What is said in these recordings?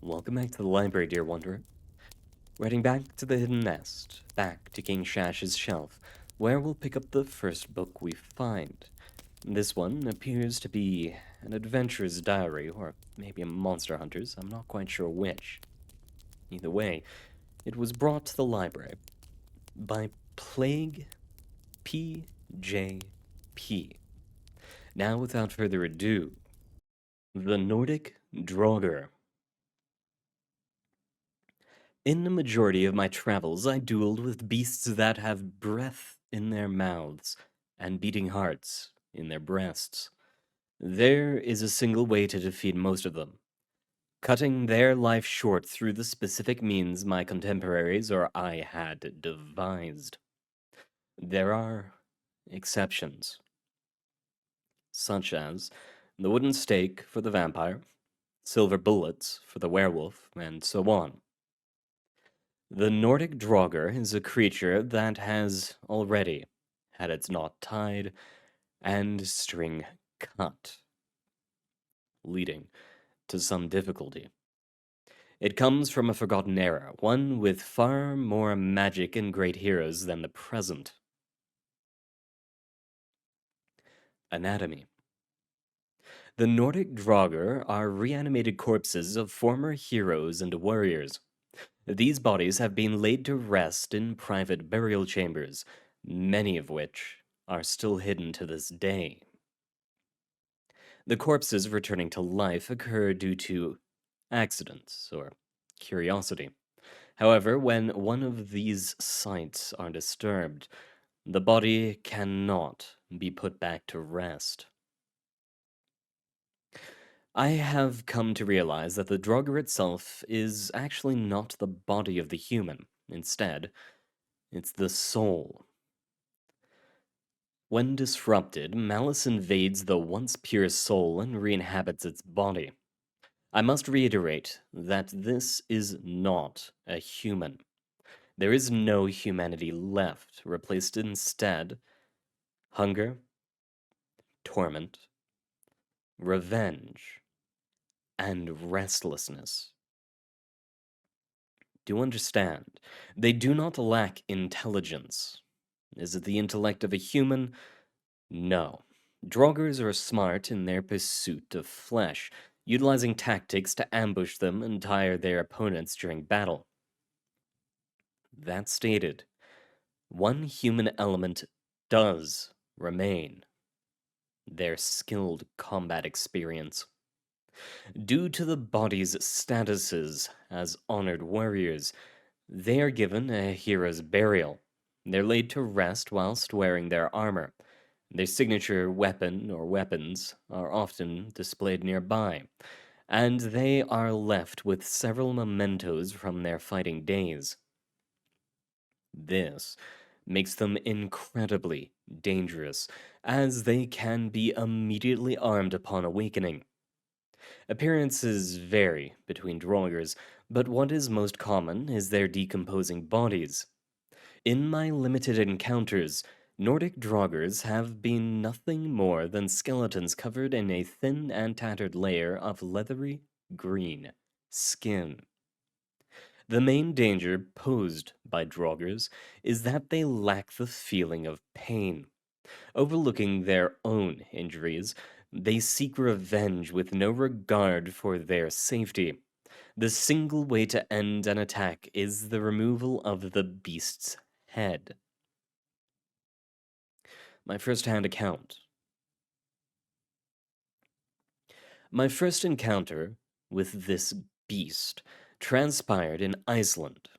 Welcome back to the library, dear wanderer. We're heading back to the hidden nest, back to King Shash's shelf, where we'll pick up the first book we find. This one appears to be an adventurer's diary, or maybe a monster hunter's, I'm not quite sure which. Either way, it was brought to the library by Plague PJP. Now, without further ado, the Nordic Draugr. In the majority of my travels, I dueled with beasts that have breath in their mouths and beating hearts in their breasts. There is a single way to defeat most of them: cutting their life short through the specific means my contemporaries or I had devised. There are exceptions, such as the wooden stake for the vampire, silver bullets for the werewolf, and so on. The Nordic Draugr is a creature that has already had its knot tied and string cut, leading to some difficulty. It comes from a forgotten era, one with far more magic and great heroes than the present. Anatomy. The Nordic Draugr are reanimated corpses of former heroes and warriors. These bodies have been laid to rest in private burial chambers, many of which are still hidden to this day. The corpses returning to life occur due to accidents or curiosity. However, when one of these sites are disturbed, the body cannot be put back to rest. I have come to realize that the Draugr itself is actually not the body of the human. Instead, it's the soul. When disrupted, malice invades the once pure soul and re-inhabits its body. I must reiterate that this is not a human. There is no humanity left, replaced instead hunger, torment, revenge, and restlessness. Do understand, they do not lack intelligence. Is it the intellect of a human? No. Draugrs are smart in their pursuit of flesh, utilizing tactics to ambush them and tire their opponents during battle. That stated, one human element does remain: their skilled combat experience. Due to the body's statuses as honored warriors, they are given a hero's burial. They're laid to rest whilst wearing their armor. Their signature weapon or weapons are often displayed nearby, and they are left with several mementos from their fighting days. This makes them incredibly dangerous, as they can be immediately armed upon awakening. Appearances vary between Draugrs, but what is most common is their decomposing bodies. In my limited encounters, Nordic Draugrs have been nothing more than skeletons covered in a thin and tattered layer of leathery green skin. The main danger posed by Draugrs is that they lack the feeling of pain. Overlooking their own injuries, they seek revenge with no regard for their safety. The single way to end an attack is the removal of the beast's head. My first-hand account. My first encounter with this beast transpired in Iceland.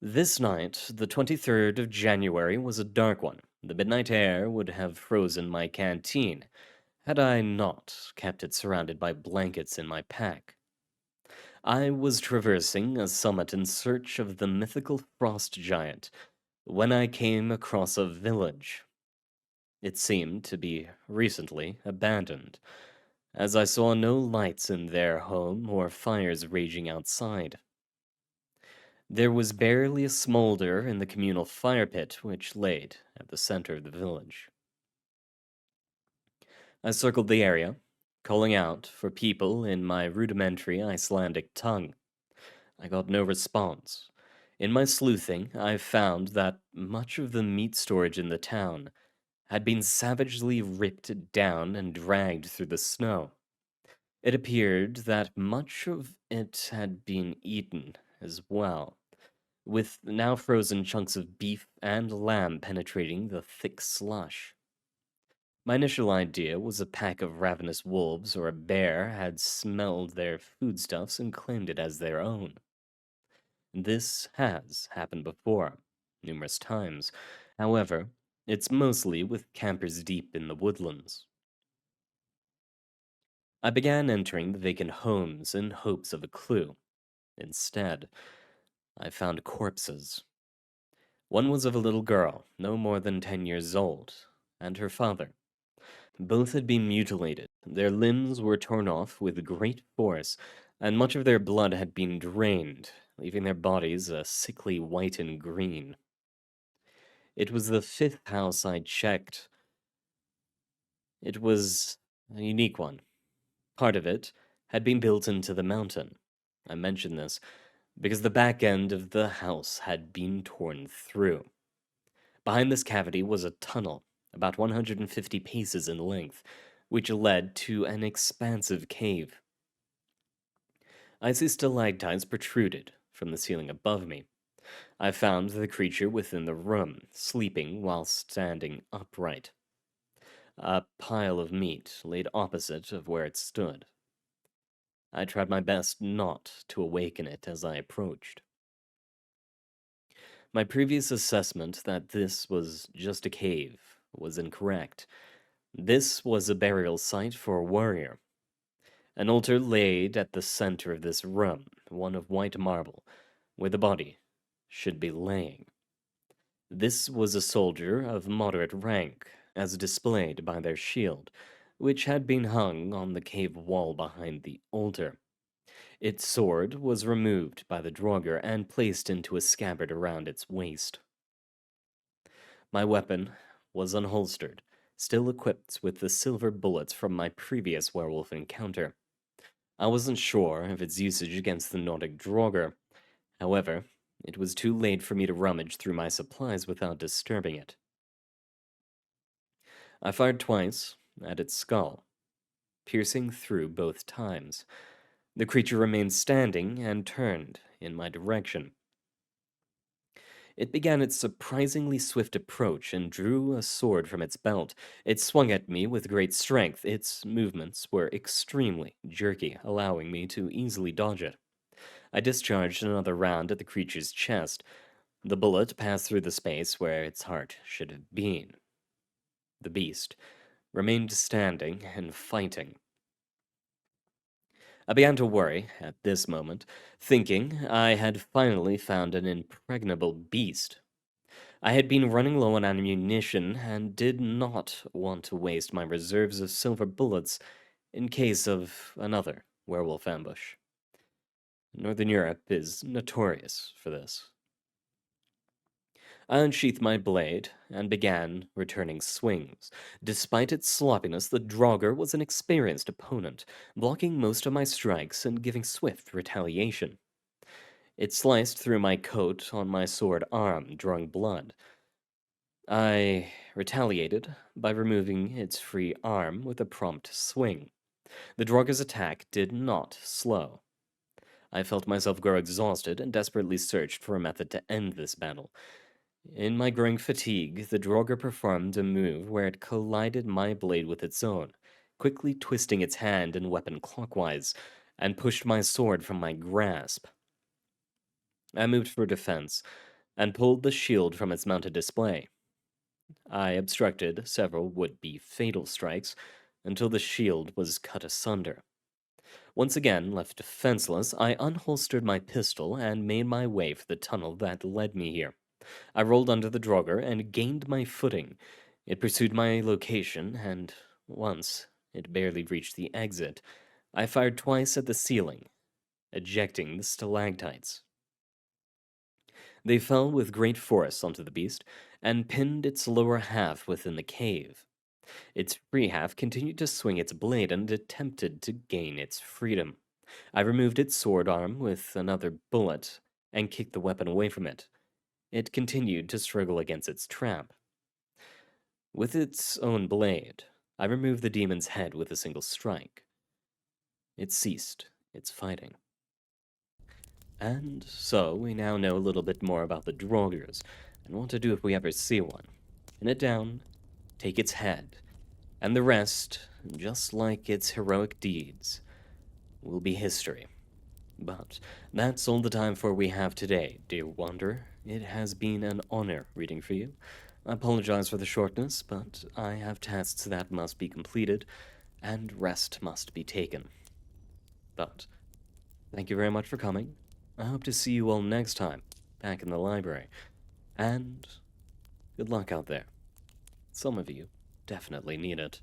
This night, the 23rd of January, was a dark one. The midnight air would have frozen my canteen, had I not kept it surrounded by blankets in my pack. I was traversing a summit in search of the mythical frost giant when I came across a village. It seemed to be recently abandoned, as I saw no lights in their home or fires raging outside. There was barely a smolder in the communal fire pit which laid at the center of the village. I circled the area, calling out for people in my rudimentary Icelandic tongue. I got no response. In my sleuthing, I found that much of the meat storage in the town had been savagely ripped down and dragged through the snow. It appeared that much of it had been eaten as well, with now frozen chunks of beef and lamb penetrating the thick slush. My initial idea was a pack of ravenous wolves or a bear had smelled their foodstuffs and claimed it as their own. This has happened before, numerous times. However, it's mostly with campers deep in the woodlands. I began entering the vacant homes in hopes of a clue. Instead, I found corpses. One was of a little girl, no more than 10 years old, and her father. Both had been mutilated. Their limbs were torn off with great force, and much of their blood had been drained, leaving their bodies a sickly white and green. It was the fifth house I checked. It was a unique one. Part of it had been built into the mountain. I mention this because the back end of the house had been torn through. Behind this cavity was a tunnel, about 150 paces in length, which led to an expansive cave. Icy stalactites protruded from the ceiling above me. I found the creature within the room, sleeping while standing upright. A pile of meat laid opposite of where it stood. I tried my best not to awaken it as I approached. My previous assessment that this was just a cave was incorrect. This was a burial site for a warrior. An altar laid at the center of this room, one of white marble, where the body should be laying. This was a soldier of moderate rank, as displayed by their shield, which had been hung on the cave wall behind the altar. Its sword was removed by the Draugr and placed into a scabbard around its waist. My weapon was unholstered, still equipped with the silver bullets from my previous werewolf encounter. I wasn't sure of its usage against the Nordic Draugr. However, it was too late for me to rummage through my supplies without disturbing it. I fired twice at its skull, piercing through both times. The creature remained standing and turned in my direction. It began its surprisingly swift approach and drew a sword from its belt. It swung at me with great strength. Its movements were extremely jerky, allowing me to easily dodge it. I discharged another round at the creature's chest. The bullet passed through the space where its heart should have been. The beast remained standing and fighting. I began to worry at this moment, thinking I had finally found an impregnable beast. I had been running low on ammunition and did not want to waste my reserves of silver bullets in case of another werewolf ambush. Northern Europe is notorious for this. I unsheathed my blade and began returning swings. Despite its sloppiness, the Draugr was an experienced opponent, blocking most of my strikes and giving swift retaliation. It sliced through my coat on my sword arm, drawing blood. I retaliated by removing its free arm with a prompt swing. The Draugr's attack did not slow. I felt myself grow exhausted and desperately searched for a method to end this battle. In my growing fatigue, the Draugr performed a move where it collided my blade with its own, quickly twisting its hand and weapon clockwise, and pushed my sword from my grasp. I moved for defense, and pulled the shield from its mounted display. I obstructed several would-be fatal strikes until the shield was cut asunder. Once again, left defenseless, I unholstered my pistol and made my way for the tunnel that led me here. I rolled under the Draugr and gained my footing. It pursued my location, and once it barely reached the exit, I fired twice at the ceiling, ejecting the stalactites. They fell with great force onto the beast and pinned its lower half within the cave. Its free half continued to swing its blade and attempted to gain its freedom. I removed its sword arm with another bullet and kicked the weapon away from it. It continued to struggle against its trap. With its own blade, I removed the demon's head with a single strike. It ceased its fighting. And so we now know a little bit more about the Draugrs and what to do if we ever see one. Pin it down, take its head, and the rest, just like its heroic deeds, will be history. But that's all the time for we have today, dear Wanderer. It has been an honor reading for you. I apologize for the shortness, but I have tasks that must be completed, and rest must be taken. But thank you very much for coming. I hope to see you all next time, back in the library. And good luck out there. Some of you definitely need it.